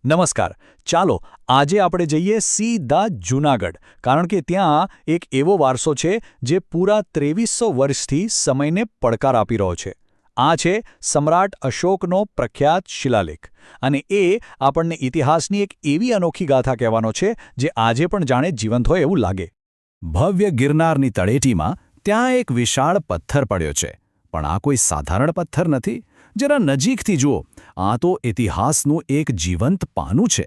નમસ્કાર. ચાલો આજે આપણે જઈએ સીધા જૂનાગઢ, કારણ કે ત્યાં એક એવો વારસો છે જે પૂરા 2300 વર્ષથી સમયને પડકાર આપી રહ્યો છે. આ છે સમ્રાટ અશોકનો પ્રખ્યાત શિલાલેખ, અને એ આપણને ઇતિહાસની એક એવી અનોખી ગાથા કહેવાનો છે જે આજે પણ જાણે જીવંત હોય એવું લાગે. ભવ્ય ગિરનારની તળેટીમાં ત્યાં એક વિશાળ પથ્થર પડ્યો છે. પણ આ કોઈ સાધારણ પથ્થર નથી. જરા નજીકથી જુઓ, આ તો ઇતિહાસનું એક જીવંત પાનું છે.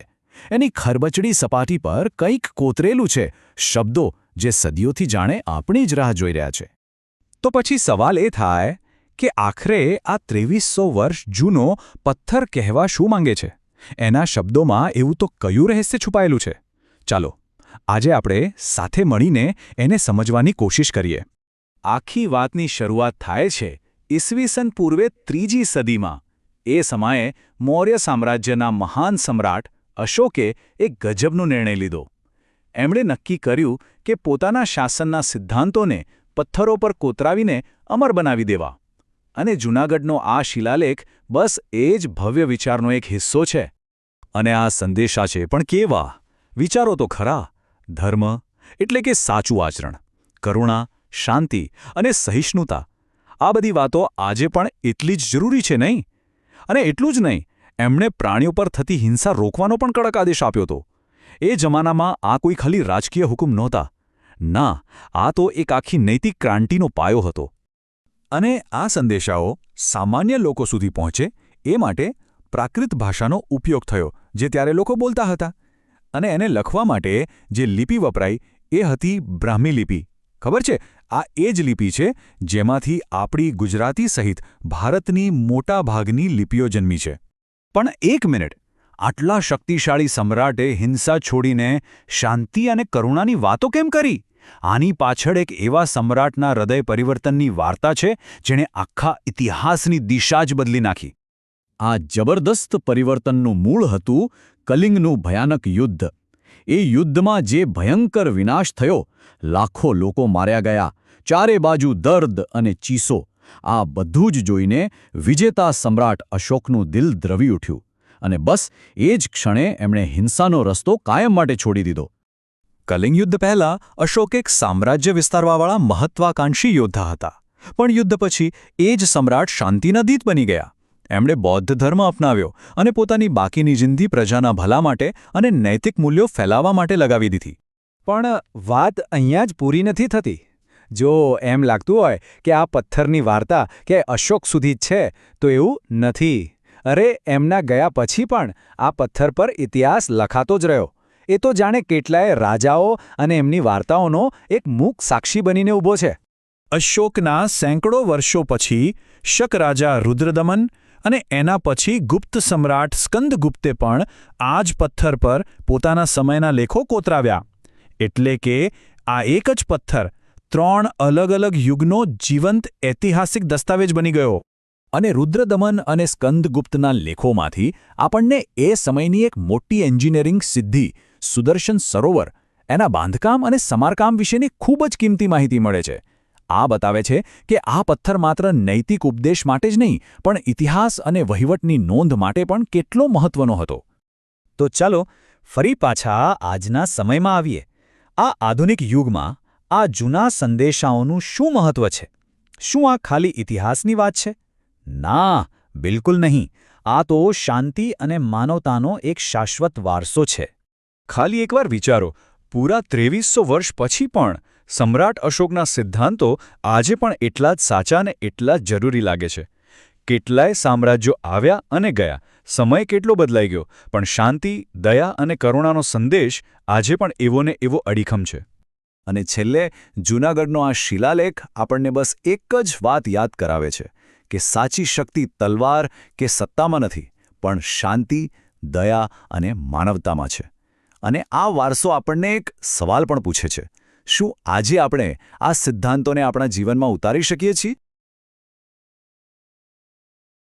એની ખરબચડી સપાટી પર કંઈક કોતરેલું છે, શબ્દો જે સદીઓથી જાણે આપણી જ રાહ જોઈ રહ્યા છે. તો પછી સવાલ એ થાય કે આખરે આ 2300 વર્ષ જૂનો પથ્થર કહેવા શું માંગે છે? એના શબ્દોમાં એવું તો કયું રહસ્ય છુપાયેલું છે? ચાલો આજે આપણે સાથે મળીને એને સમજવાની કોશિશ કરીએ. આખી વાતની શરૂઆત થાય છે ઈસવીસન પૂર્વે 3જી સદીમાં. એ સમયે મૌર્ય સામ્રાજ્યના મહાન સમ્રાટ અશોકે એક ગજબનો નિર્ણય લીધો. એમણે નક્કી કર્યું કે પોતાના શાસનના સિદ્ધાંતોને પથ્થરો પર કોતરાવીને અમર બનાવી દેવા. અને જૂનાગઢનો આ શિલાલેખ બસ એ જ ભવ્ય વિચારનો એક હિસ્સો છે. અને આ સંદેશા છે પણ કેવા? વિચારો તો ખરા. ધર્મ એટલે કે સાચું આચરણ, કરુણા, શાંતિ અને સહિષ્ણુતા, આ બધી વાતો આજે પણ એટલી જ જરૂરી છે, નહીં? અને એટલું જ નહીં, એમણે પ્રાણીઓ પર થતી હિંસા રોકવાનો પણ કડક આદેશ આપ્યો હતો. એ જમાનામાં આ કોઈ ખાલી રાજકીય હુકમ નહોતા. ના, આ તો એક આખી નૈતિક ક્રાંતિનો પાયો હતો. અને આ સંદેશાઓ સામાન્ય લોકો સુધી પહોંચે એ માટે પ્રાકૃત ભાષાનો ઉપયોગ થયો, જે ત્યારે લોકો બોલતા હતા. અને એને લખવા માટે જે લિપિ વપરાઈ એ હતી બ્રાહ્મી લિપિ. ખબર છે, આ એ જ લિપિ છે જેમાંથી આપણી ગુજરાતી સહિત ભારતની મોટા ભાગની લિપિઓ જન્મી છે. પણ એક મિનિટ, આટલા શક્તિશાળી સમ્રાટે હિંસા છોડીને શાંતિ અને કરુણાની વાતો કેમ કરી? આની પાછળ એક એવા સમ્રાટના હૃદય પરિવર્તનની વાર્તા છે જેણે આખા ઇતિહાસની દિશા જ બદલી નાખી. આ જબરદસ્ત પરિવર્તનનું મૂળ હતું કલિંગનું ભયાનક યુદ્ધ. એ યુદ્ધમાં જે ભયંકર વિનાશ થયો, લાખો લોકો માર્યા ગયા, ચારે બાજુ દર્દ અને ચીસો, આ બધું જ જોઈને વિજેતા સમ્રાટ અશોકનું દિલ દ્રવી ઉઠ્યું. અને બસ એ જ ક્ષણે એમણે હિંસાનો રસ્તો કાયમ માટે છોડી દીધો. કલિંગ યુદ્ધ પહેલાં અશોક એક સામ્રાજ્ય વિસ્તારવાવાળા મહત્વાકાંક્ષી યોદ્ધા હતા. પણ યુદ્ધ પછી એ જ સમ્રાટ શાંતિના દૂત બની ગયા. એમણે બૌદ્ધ ધર્મ અપનાવ્યો અને પોતાની બાકીની જિંદગી પ્રજાના ભલા માટે અને નૈતિક મૂલ્યો ફેલાવવા માટે લગાવી દીધી. પણ વાત અહીંયા જ પૂરી નથી થતી. જો એમ લાગતું હોય કે આ પથ્થરની વાર્તા કે અશોક સુધી જ છે, તો એવું નથી. અરે, એમના ગયા પછી પણ આ પથ્થર પર ઇતિહાસ લખાતો જ રહ્યો. એ તો જાણે કેટલાય રાજાઓ અને એમની વાર્તાઓનો એક મૂક સાક્ષી બનીને ઊભો છે. અશોકના સેંકડો વર્ષો પછી શક રાજા રુદ્રદમન અને એના પછી ગુપ્ત સમ્રાટ સ્કંદગુપ્તે પણ આ જ પથ્થર પર પોતાના સમયના લેખો કોતરાવ્યા. એટલે કે આ એક જ પથ્થર 3 અલગ અલગ યુગનો જીવંત ઐતિહાસિક દસ્તાવેજ બની ગયો. અને રુદ્રદમન અને સ્કંદગુપ્તના લેખોમાંથી આપણને એ સમયની એક મોટી એન્જિનિયરિંગ સિદ્ધિ, સુદર્શન સરોવર, એના બાંધકામ અને સમારકામ વિશેની ખૂબ જ કિંમતી માહિતી મળે છે. આ બતાવે છે કે આ પથ્થર માત્ર નૈતિક ઉપદેશ માટે જ નહીં, પણ ઇતિહાસ અને વહીવટની નોંધ માટે પણ કેટલો મહત્વનો હતો. તો ચાલો ફરી પાછા આજના સમયમાં આવીએ. આ આધુનિક યુગમાં આ જૂના સંદેશાઓનું શું મહત્વ છે? શું આ ખાલી ઇતિહાસની વાત છે? ના, બિલકુલ નહીં. આ તો શાંતિ અને માનવતાનો એક શાશ્વત વારસો છે. ખાલી એકવાર વિચારો, પૂરા 2300 વર્ષ પછી પણ સમ્રાટ અશોકના સિદ્ધાંતો આજે પણ એટલા જ સાચા અને એટલા જ જરૂરી લાગે છે. કેટલાય સામ્રાજ્યો આવ્યા અને ગયા, સમય કેટલો બદલાઈ ગયો, પણ શાંતિ, દયા અને કરુણાનો સંદેશ આજે પણ એવો ને એવો અડીખમ છે. અને છેલ્લે જૂનાગઢનો આ શિલાલેખ આપણને બસ એક જ વાત યાદ કરાવે છે કે સાચી શક્તિ તલવાર કે સત્તામાં નથી, પણ શાંતિ, દયા અને માનવતામાં છે. અને આ વારસો આપણને એક સવાલ પણ પૂછે છે: શું આજે આપણે આ સિદ્ધાંતોને આપણા જીવનમાં ઉતારી શકીએ છીએ?